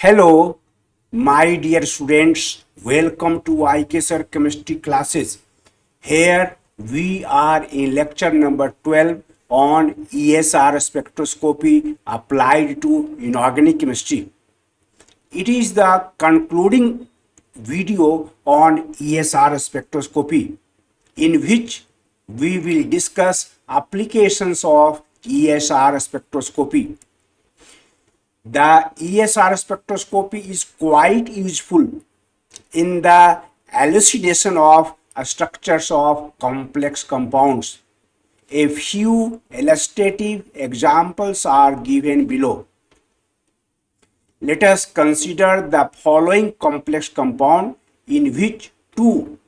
Hello, my dear students. Welcome to ESR Chemistry classes. Here we are in lecture number 12 on ESR spectroscopy applied to inorganic chemistry. It is the concluding video on ESR spectroscopy, in which we will discuss applications of ESR spectroscopy. The ESR spectroscopy is quite useful in the elucidation of structures of complex compounds. A few illustrative examples are given below. Let us consider the following complex compound in which two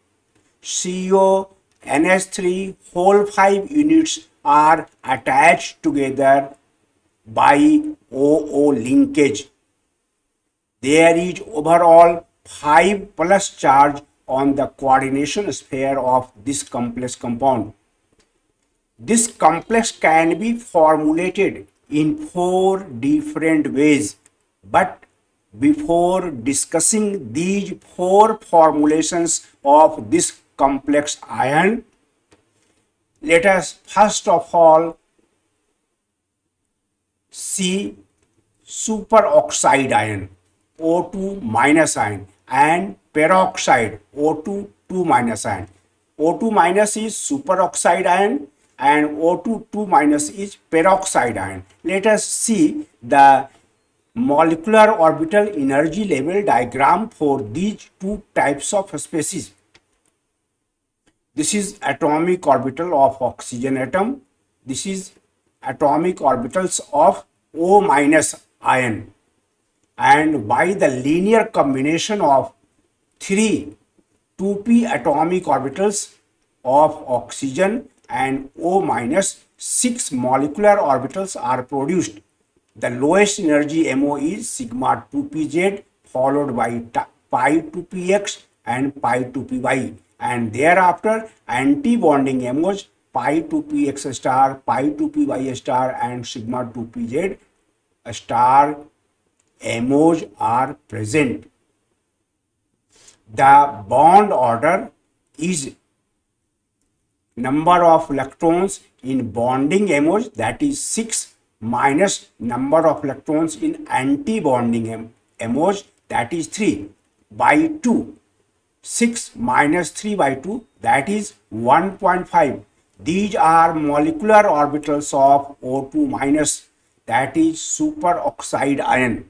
CONH3 whole 5 units are attached together by OO linkage. There is overall 5 plus charge on the coordination sphere of this complex compound. This complex can be formulated in 4 different ways, but before discussing these 4 formulations of this complex ion, let us first of all see superoxide ion O2 minus ion and peroxide O2 2 minus ion. O2 minus is superoxide ion and O2 2 minus is peroxide ion. Let us see the molecular orbital energy level diagram for these two types of species. This is atomic orbital of oxygen atom. This is atomic orbitals of O minus ion, and by the linear combination of 3 2p atomic orbitals of oxygen and O minus 6 molecular orbitals are produced. The lowest energy MO is sigma 2pz followed by pi 2px and pi 2py, and thereafter anti-bonding MOs pi 2px star, pi 2py star and sigma 2pz star MOs are present. The bond order is number of electrons in bonding MOs, that is 6, minus number of electrons in anti-bonding MOs, that is 3, by 2. 6 minus 3 by 2, that is 1.5. These are molecular orbitals of O2 minus, that is superoxide ion,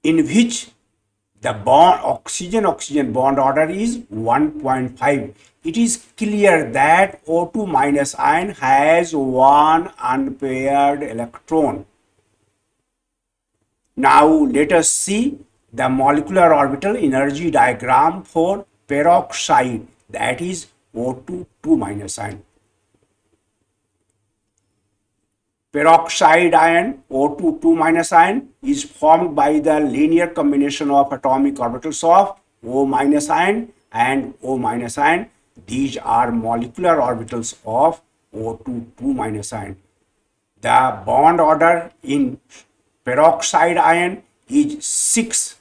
in which the bond oxygen bond order is 1.5. It is clear that O2 minus ion has one unpaired electron. Now let us see the molecular orbital energy diagram for peroxide, that is O2 2 minus ion. Peroxide ion O2 2 minus ion is formed by the linear combination of atomic orbitals of O minus ion and O minus ion. These are molecular orbitals of O2 2 minus ion. The bond order in peroxide ion is 6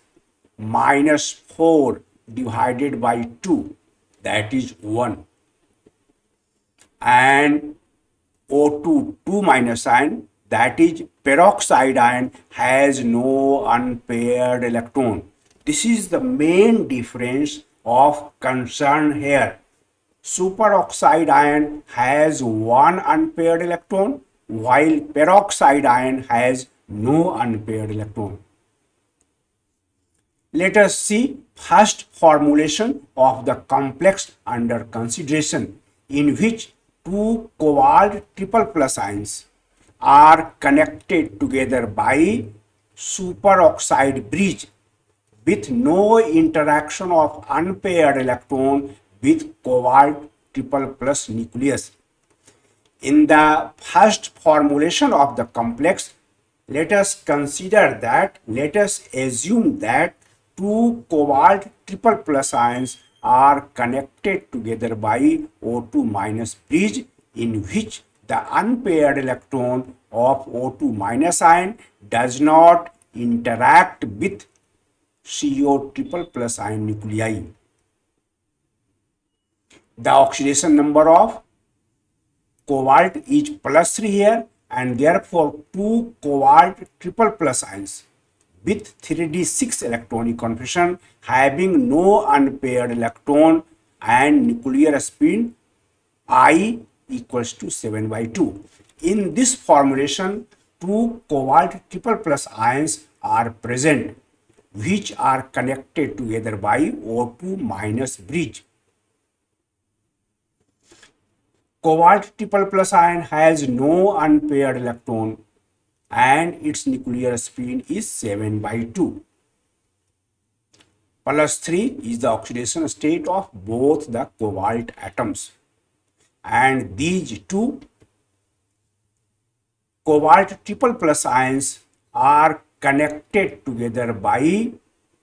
minus 4 divided by 2, that is 1, and O2 2 minus ion, that is peroxide ion, has no unpaired electron. This is the main difference of concern here. Superoxide ion has one unpaired electron, while peroxide ion has no unpaired electron. Let us see first formulation of the complex under consideration, in which two cobalt triple plus ions are connected together by superoxide bridge with no interaction of unpaired electron with cobalt triple plus nucleus. In the first formulation of the complex, let us assume that two cobalt triple plus ions are connected together by O2 minus bridge, in which the unpaired electron of O2 minus ion does not interact with CO triple plus ion nuclei. The oxidation number of cobalt is +3 here, and therefore two cobalt triple plus ions with 3d6 electronic configuration having no unpaired electron and nuclear spin I equals to 7/2. In this formulation, two cobalt triple plus ions are present, which are connected together by O2 minus bridge. Cobalt triple plus ion has no unpaired electron and its nuclear spin is 7/2. +3 is the oxidation state of both the cobalt atoms. And these two cobalt triple plus ions are connected together by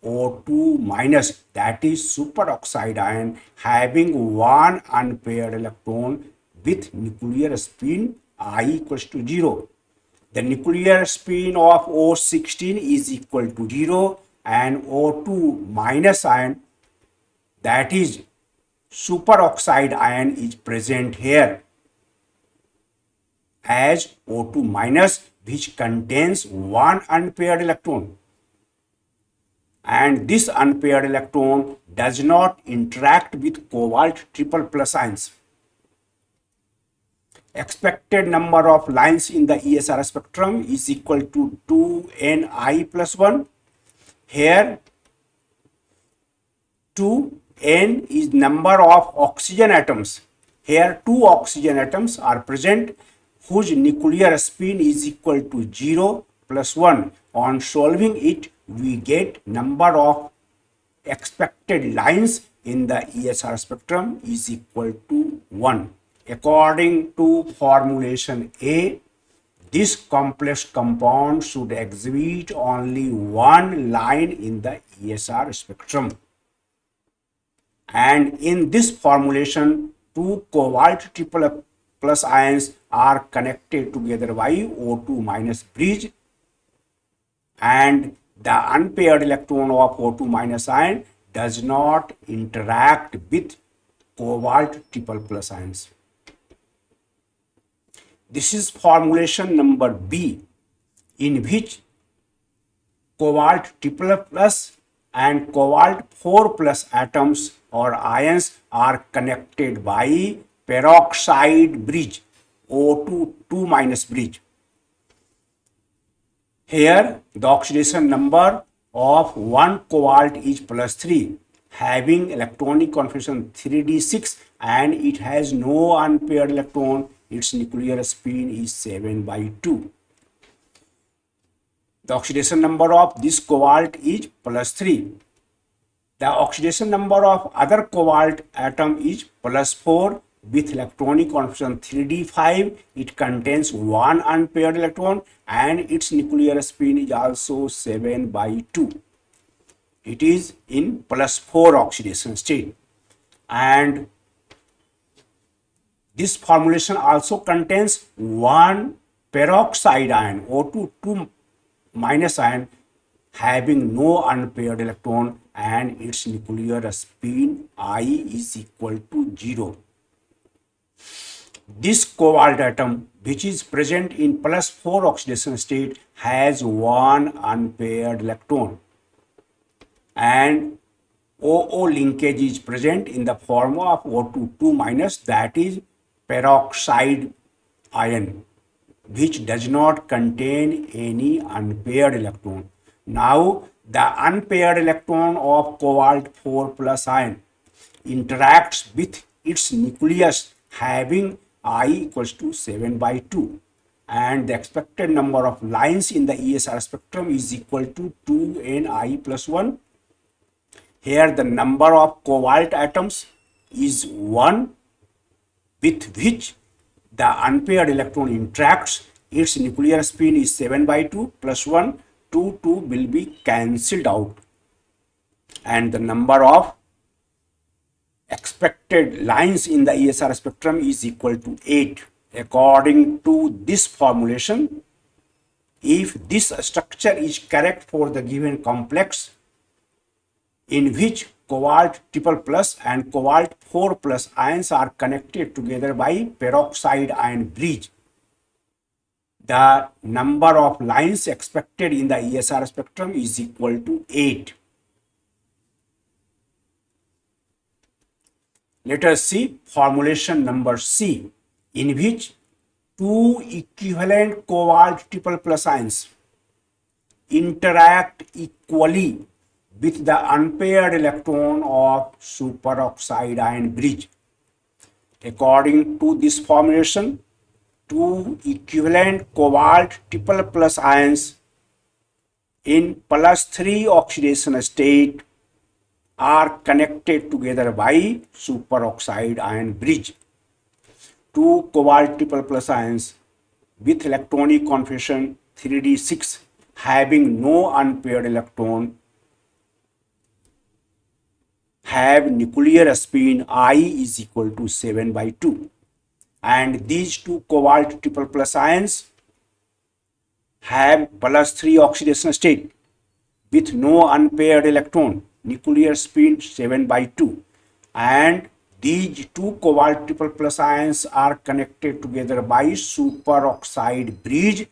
O2 minus, that is superoxide ion having one unpaired electron with nuclear spin I equals to 0. The nuclear spin of O16 is equal to 0 and O2 minus ion, that is superoxide ion, is present here as O2 minus, which contains one unpaired electron, and this unpaired electron does not interact with cobalt triple plus ions. Expected number of lines in the ESR spectrum is equal to 2ni plus 1. Here 2n is number of oxygen atoms. Here two oxygen atoms are present whose nuclear spin is equal to 0 plus 1. On solving it, we get number of expected lines in the ESR spectrum is equal to 1. According to formulation A, this complex compound should exhibit only one line in the ESR spectrum. And in this formulation, two cobalt triple plus ions are connected together by O2 minus bridge, and the unpaired electron of O2 minus ion does not interact with cobalt triple plus ions. This is formulation number B, in which cobalt triple plus and cobalt 4 plus atoms or ions are connected by peroxide bridge, O2 2 minus bridge. Here the oxidation number of one cobalt is +3, having electronic configuration 3d6, and it has no unpaired electron. Its nuclear spin is 7/2. The oxidation number of this cobalt is +3. The oxidation number of other cobalt atom is +4 with electronic configuration 3d5. It contains one unpaired electron and its nuclear spin is also 7/2. It is in +4 oxidation state. And this formulation also contains one peroxide ion, O2 2 minus ion, having no unpaired electron and its nuclear spin I is equal to 0. This cobalt atom, which is present in +4 oxidation state, has one unpaired electron, and OO linkage is present in the form of O2 2 minus, that is peroxide ion, which does not contain any unpaired electron. Now the unpaired electron of cobalt 4 plus ion interacts with its nucleus having I equals to 7/2, and the expected number of lines in the ESR spectrum is equal to 2ni plus 1. Here the number of cobalt atoms is 1, with which the unpaired electron interacts. Its nuclear spin is 7/2 plus 1, 2 will be cancelled out, and the number of expected lines in the ESR spectrum is equal to 8. According to this formulation, if this structure is correct for the given complex in which cobalt triple plus and cobalt 4 plus ions are connected together by peroxide ion bridge, the number of lines expected in the ESR spectrum is equal to 8. Let us see formulation number C, in which two equivalent cobalt triple plus ions interact equally with the unpaired electron of superoxide ion bridge. According to this formulation, two equivalent cobalt triple plus ions in +3 oxidation state are connected together by superoxide ion bridge. Two cobalt triple plus ions with electronic configuration 3d6 having no unpaired electron have nuclear spin I is equal to 7/2, and these two cobalt triple plus ions have +3 oxidation state with no unpaired electron, nuclear spin 7/2, and these two cobalt triple plus ions are connected together by superoxide bridge.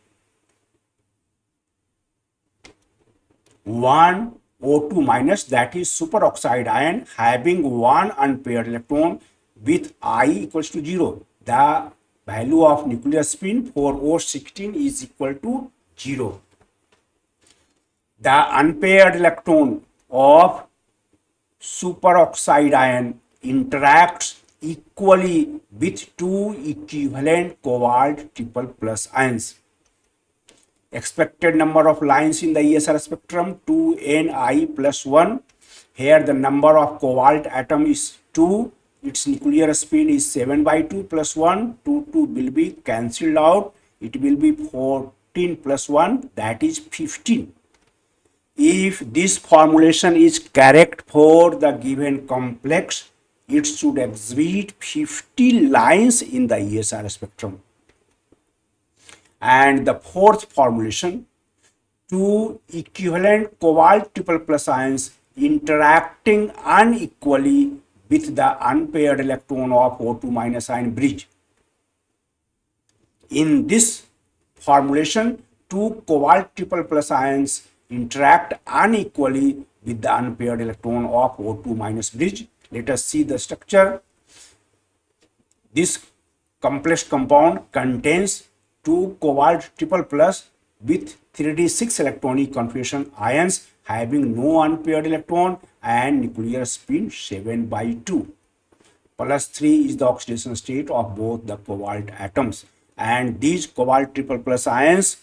One O2 minus, that is superoxide ion, having one unpaired electron with I equals to 0. The value of nuclear spin for O16 is equal to 0. The unpaired electron of superoxide ion interacts equally with two equivalent cobalt triple plus ions. Expected number of lines in the ESR spectrum 2Ni plus 1. Here the number of cobalt atom is 2. Its nuclear spin is 7/2 plus 1. 2 will be cancelled out. It will be 14 plus 1, that is 15. If this formulation is correct for the given complex, it should exhibit 50 lines in the ESR spectrum. And the fourth formulation, two equivalent cobalt triple plus ions interacting unequally with the unpaired electron of O2 minus ion bridge. In this formulation, two cobalt triple plus ions interact unequally with the unpaired electron of O2 minus bridge. Let us see the structure. This complex compound contains two cobalt triple plus with 3d6 electronic configuration ions having no unpaired electron and nuclear spin 7/2. +3 is the oxidation state of both the cobalt atoms, and these cobalt triple plus ions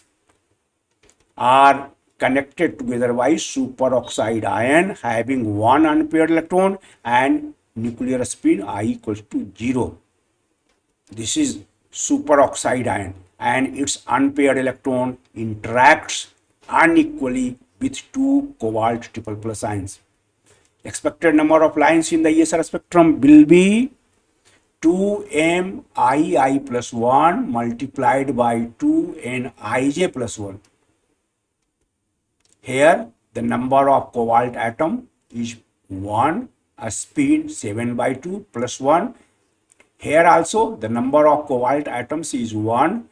are connected together by superoxide ion having one unpaired electron and nuclear spin I equals to 0. This is superoxide ion, and its unpaired electron interacts unequally with two cobalt triple plus ions. Expected number of lines in the ESR spectrum will be 2mii plus 1 multiplied by 2nij plus 1. Here the number of cobalt atom is 1, a spin 7/2 plus 1. Here also the number of cobalt atoms is 1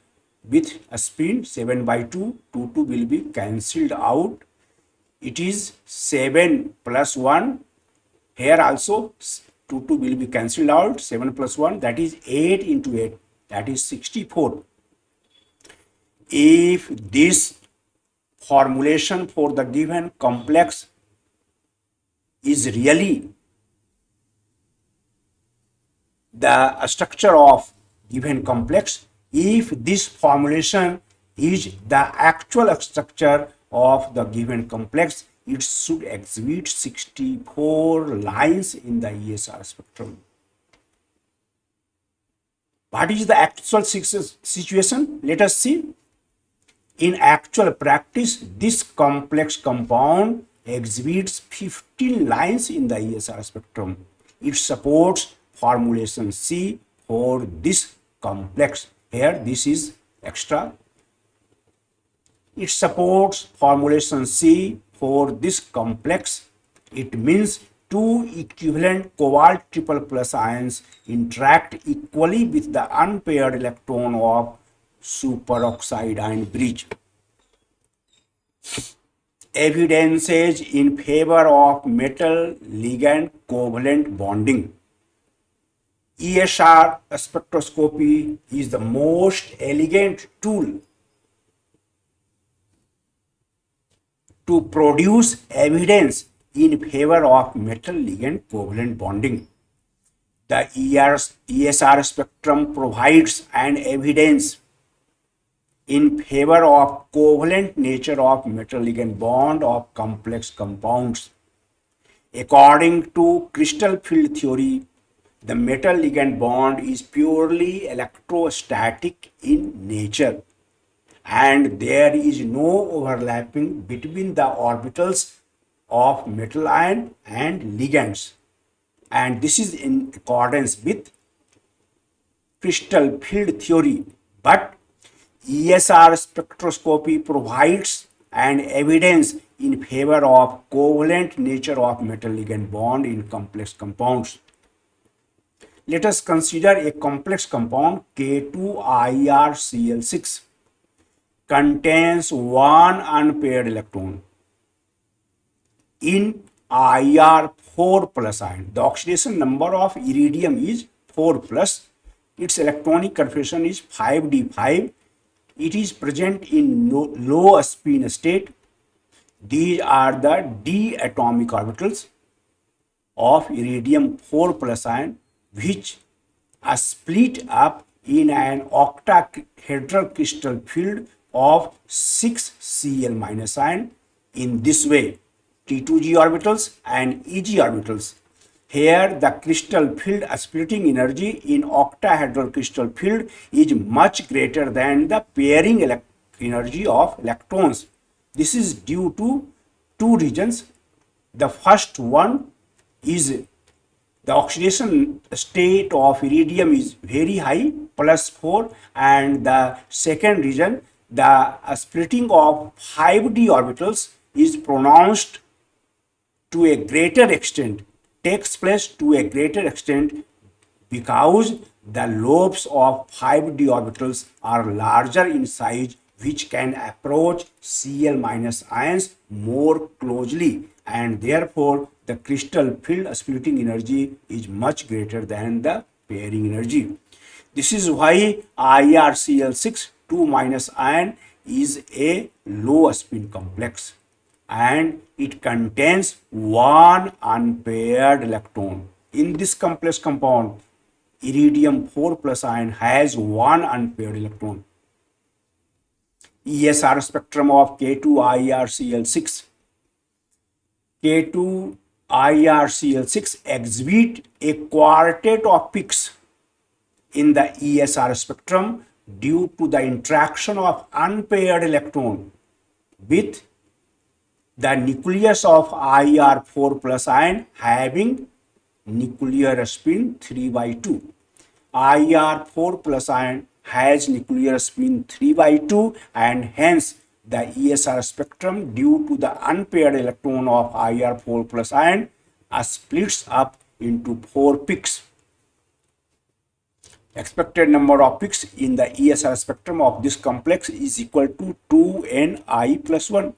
with a spin 7/2. 2 will be cancelled out. It is 7 plus 1. Here also 2 will be cancelled out. 7 plus 1, that is 8 into 8, that is 64. If this formulation for the given complex is really the structure of given complex, if this formulation is the actual structure of the given complex, it should exhibit 64 lines in the ESR spectrum. What is the actual situation? Let us see. In actual practice, this complex compound exhibits 15 lines in the ESR spectrum. It supports formulation C for this complex. Here this is extra It supports formulation C for this complex. It means two equivalent cobalt triple plus ions interact equally with the unpaired electron of superoxide ion bridge. Evidences in favor of metal-ligand covalent bonding. ESR spectroscopy is the most elegant tool to produce evidence in favor of metal-ligand covalent bonding. The ESR spectrum provides an evidence in favor of covalent nature of metal-ligand bond of complex compounds. According to crystal field theory, the metal-ligand bond is purely electrostatic in nature, and there is no overlapping between the orbitals of metal ion and ligands, and this is in accordance with crystal field theory. But ESR spectroscopy provides an evidence in favor of covalent nature of metal-ligand bond in complex compounds. Let us consider a complex compound K2IrCl6 contains one unpaired electron in IR4 plus ion. The oxidation number of iridium is 4 plus. Its electronic configuration is 5d5. It is present in low spin state. These are the d atomic orbitals of iridium 4 plus ion, which are split up in an octahedral crystal field of 6 Cl minus ion in this way: T2g orbitals and Eg orbitals. Here the crystal field splitting energy in octahedral crystal field is much greater than the pairing energy of electrons. This is due to two reasons. The first one is the oxidation state of iridium is very high, plus 4, and the second reason, the splitting of 5d orbitals is pronounced to a greater extent, takes place to a greater extent because the lobes of 5d orbitals are larger in size, which can approach Cl minus ions more closely, and therefore the crystal field splitting energy is much greater than the pairing energy. This is why IrCl6 2 minus ion is a low spin complex, and it contains one unpaired electron. In this complex compound, iridium 4 plus ion has one unpaired electron. ESR spectrum of K2IrCl6. K2IrCl6 exhibit a quartet of peaks in the ESR spectrum due to the interaction of unpaired electron with the nucleus of IR4 plus ion having nuclear spin 3 by 2. IR4 plus ion has nuclear spin 3 by 2, and hence the ESR spectrum due to the unpaired electron of IR4 plus ion splits up into 4 peaks. Expected number of peaks in the ESR spectrum of this complex is equal to 2Ni plus 1.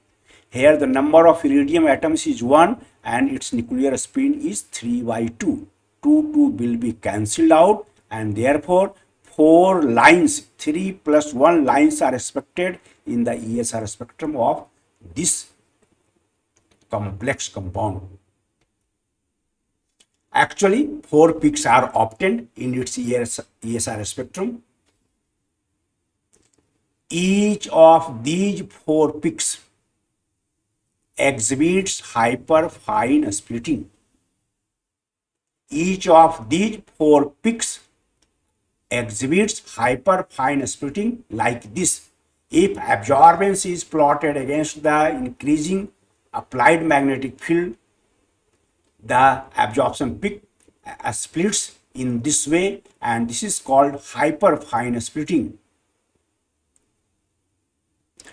Here the number of iridium atoms is 1 and its nuclear spin is 3 by 2. 2 will be cancelled out, and therefore 4 lines, 3 plus 1 lines are expected in the ESR spectrum of this complex compound. Actually, 4 peaks are obtained in its ESR spectrum. Each of these 4 peaks exhibits hyperfine splitting. Each of these 4 peaks exhibits hyperfine splitting like this. If absorbance is plotted against the increasing applied magnetic field, the absorption peak splits in this way, and this is called hyperfine splitting.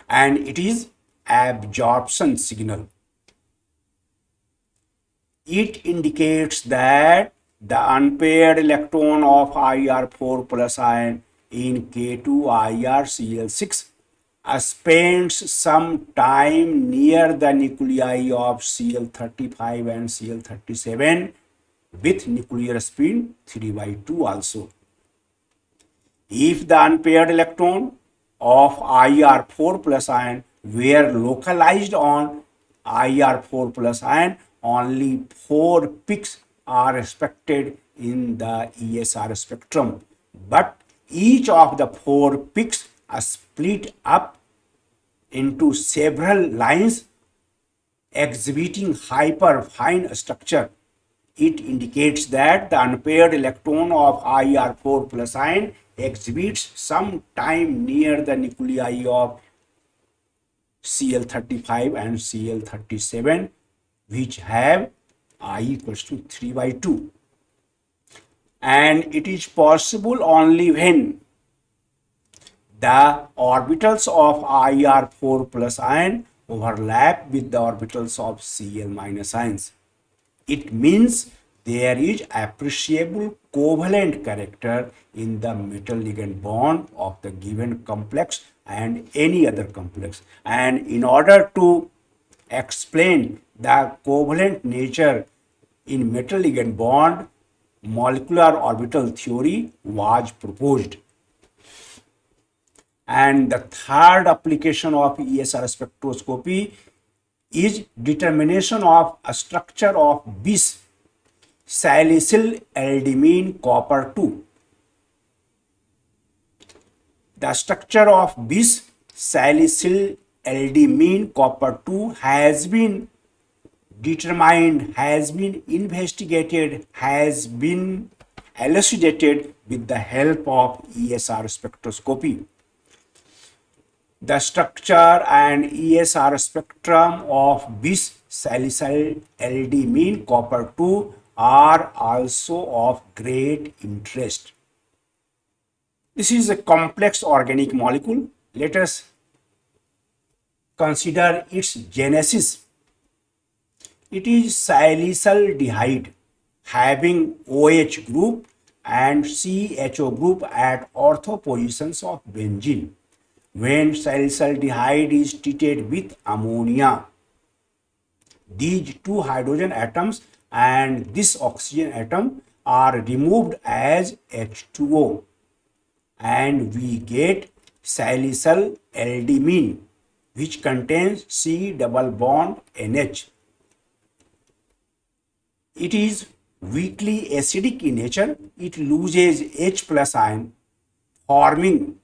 and it is absorption signal. It indicates that the unpaired electron of IR4 plus ion in K2IrCl6 spends some time near the nuclei of Cl35 and Cl37 with nuclear spin 3/2 also. If the unpaired electron of IR4 plus ion were localized on IR4 plus ion, only 4 peaks are expected in the ESR spectrum, but each of the 4 peaks are split up into several lines exhibiting hyperfine structure. It indicates that the unpaired electron of IR4 plus ion exhibits some time near the nuclei of Cl35 and Cl37, which have I equals to 3/2. And it is possible only when the orbitals of IR4 plus ion overlap with the orbitals of Cl minus ions. It means there is appreciable covalent character in the metal-ligand bond of the given complex and any other complex. And in order to explain the covalent nature in metal-ligand bond, molecular orbital theory was proposed. And the third application of ESR spectroscopy is determination of a structure of bis salicylaldimine copper 2. The structure of bis salicylaldimine copper 2 has been determined, has been investigated, has been elucidated with the help of ESR spectroscopy. The structure and ESR spectrum of bis salicylaldimine copper 2 are also of great interest. This is a complex organic molecule. Let us consider its genesis. It is salicyldehyde having OH group and CHO group at ortho positions of benzene. When salicyldehyde is treated with ammonia, these two hydrogen atoms and this oxygen atom are removed as H2O, and we get salicylaldimine, which contains C double bond NH. It is weakly acidic in nature. It loses H plus ion, forming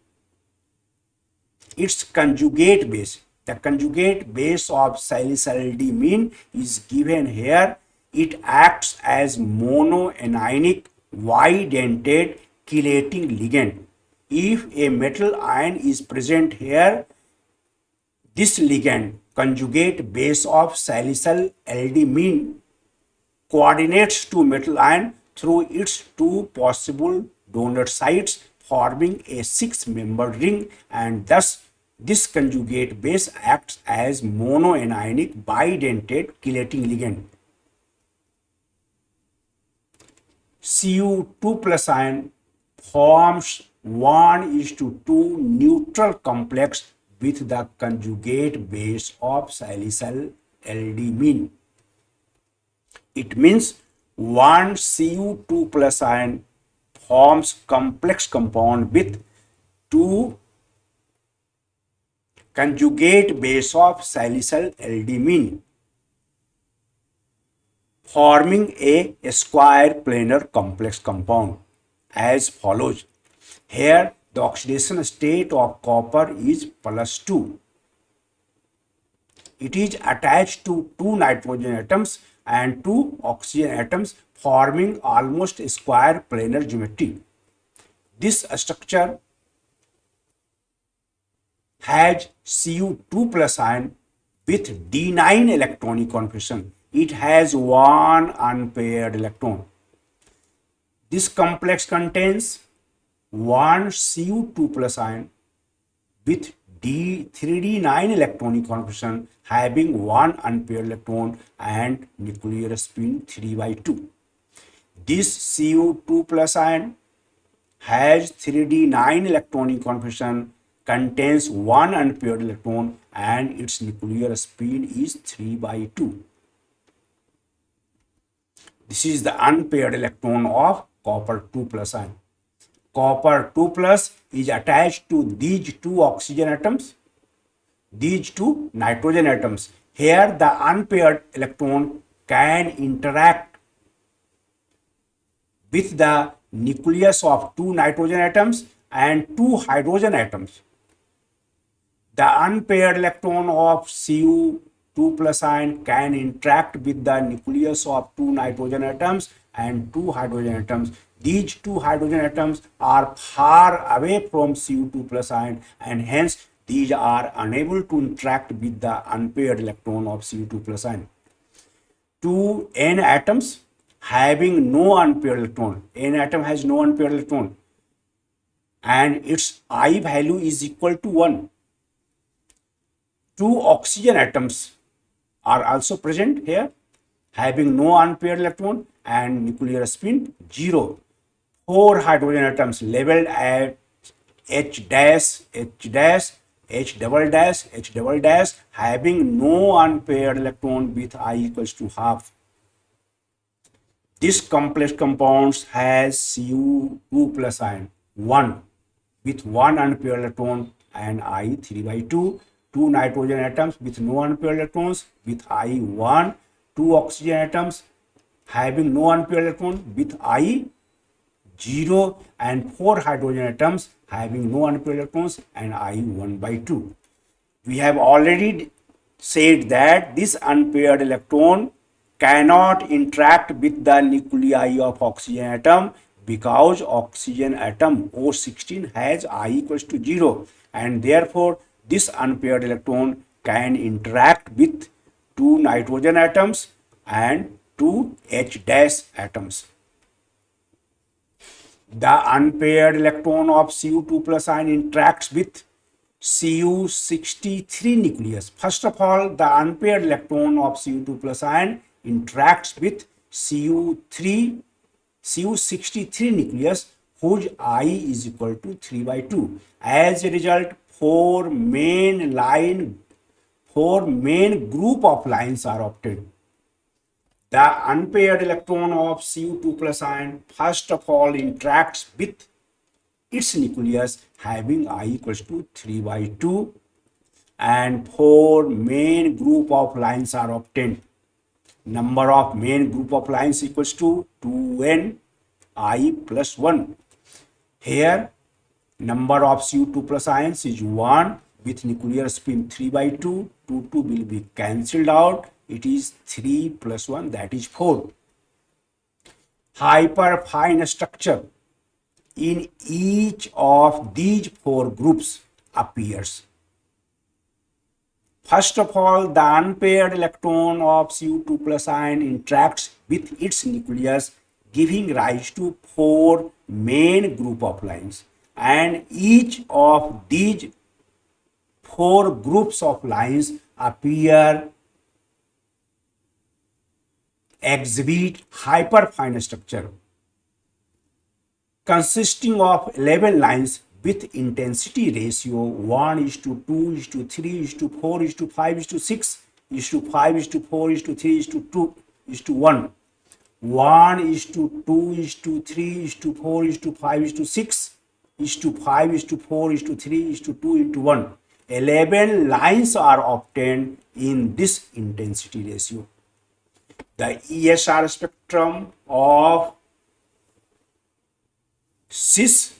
its conjugate base. The conjugate base of salicylaldimine is given here. It acts as monoanionic Y-dentate chelating ligand. If a metal ion is present here, this ligand, conjugate base of salicylaldimine, coordinates to metal ion through its two possible donor sites, forming a 6-membered ring, and thus this conjugate base acts as monoanionic bidentate chelating ligand. Cu2 plus ion forms 1:2 neutral complex with the conjugate base of salicylaldimine. It means 1 Cu2 plus ion forms complex compound with 2 conjugate base of salicylaldimine, forming a square planar complex compound as follows. Here the oxidation state of copper is +2. It is attached to 2 nitrogen atoms and 2 oxygen atoms, forming almost square planar geometry. This structure has Cu2 plus ion with D9 electronic configuration. It has 1 unpaired electron. This complex contains 1 Cu2 plus ion with 3d9 electronic configuration having one unpaired electron and nuclear spin 3 by 2. This Cu2 plus ion has 3d9 electronic configuration, contains one unpaired electron and its nuclear spin is 3 by 2. This is the unpaired electron of copper 2 plus ion. Copper 2 plus is attached to these two oxygen atoms, these two nitrogen atoms. Here the unpaired electron can interact with the nucleus of two nitrogen atoms and two hydrogen atoms. The unpaired electron of Cu2 plus ion can interact with the nucleus of two nitrogen atoms and two hydrogen atoms. These two hydrogen atoms are far away from Cu2 plus ion and hence these are unable to interact with the unpaired electron of Cu2 plus ion. Two N atoms having no unpaired electron, N atom has no unpaired electron and its I value is equal to 1. Two oxygen atoms are also present here having no unpaired electron and nuclear spin 0. Four hydrogen atoms labeled at H dash, H dash, H double dash, H double dash having no unpaired electron with I equals to half. This complex compound has Cu2 plus ion 1 with one unpaired electron and I 3 by 2. Two nitrogen atoms with no unpaired electrons with I 1. Two oxygen atoms having no unpaired electron with I 0 and four hydrogen atoms having no unpaired electrons and I 1 by 2. We have already said that this unpaired electron cannot interact with the nuclei of oxygen atom because oxygen atom O16 has I equals to 0 and therefore this unpaired electron can interact with two nitrogen atoms and two H dash atoms. The unpaired electron of Cu2 plus ion interacts with Cu63 nucleus. First of all, the unpaired electron of Cu2 plus ion interacts with Cu63 nucleus whose I is equal to 3 by 2. As a result, four main group of lines are obtained. The unpaired electron of Cu2 plus ion first of all interacts with its nucleus having I equals to 3 by 2 and four main group of lines are obtained. Number of main group of lines equals to 2n I plus 1. Here number of Cu2 plus ions is 1 with nuclear spin 3 by 2. 2 will be cancelled out. It is 3 plus 1 that is 4. Hyperfine structure in each of these four groups appears. First of all, the unpaired electron of Cu2 plus ion interacts with its nucleus giving rise to four main group of lines and each of these four groups of lines exhibit hyperfine structure consisting of 11 lines with intensity ratio 1:2:3:4:5:6:5:4:3:2:1. 1:2:3:4:5:6:5:4:3:2:1. 11 lines are obtained in this intensity ratio. The ESR spectrum of cis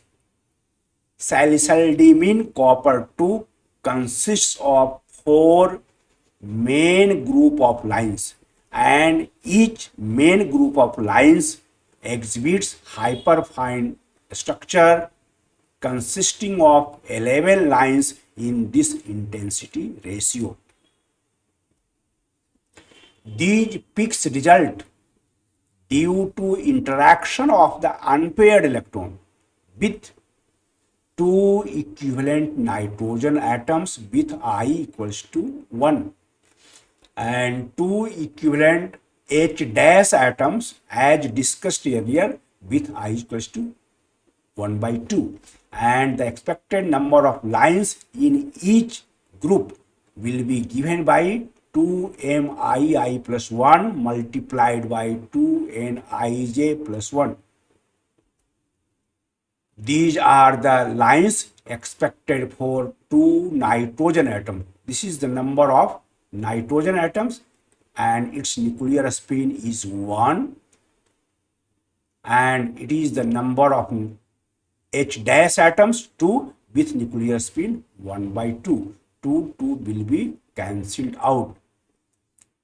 salicylaldimine copper 2 consists of four main group of lines and each main group of lines exhibits hyperfine structure consisting of 11 lines in this intensity ratio. These peaks result due to interaction of the unpaired electron with two equivalent nitrogen atoms with I equals to 1 and two equivalent H dash atoms as discussed earlier with I equals to 1 by 2, and the expected number of lines in each group will be given by 2mii plus 1 multiplied by 2nij plus 1. These are the lines expected for two nitrogen atoms. This is the number of nitrogen atoms and its nuclear spin is 1, and it is the number of H dash atoms 2 with nuclear spin 1 by 2. 2 will be cancelled out.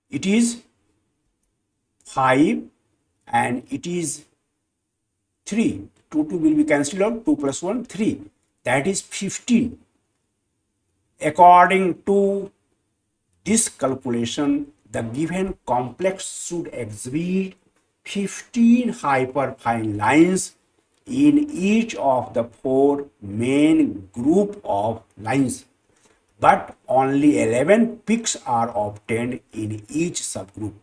It is 5 and it is 3. 2 will be cancelled out. 2 plus 1, 3. That is 15. According to this calculation, the given complex should exhibit 15 hyperfine lines in each of the four main group of lines, but only 11 peaks are obtained in each subgroup.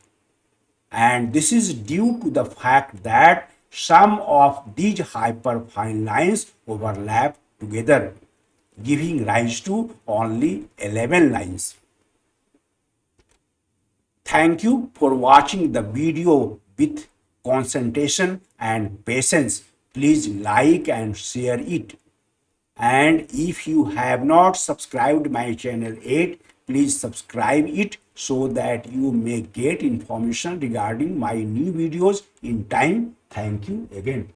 And this is due to the fact that some of these hyperfine lines overlap together, giving rise to only 11 lines. Thank you for watching the video with concentration and patience. Please like and share it. And if you have not subscribed my channel yet, please subscribe it so that you may get information regarding my new videos in time. Thank you again.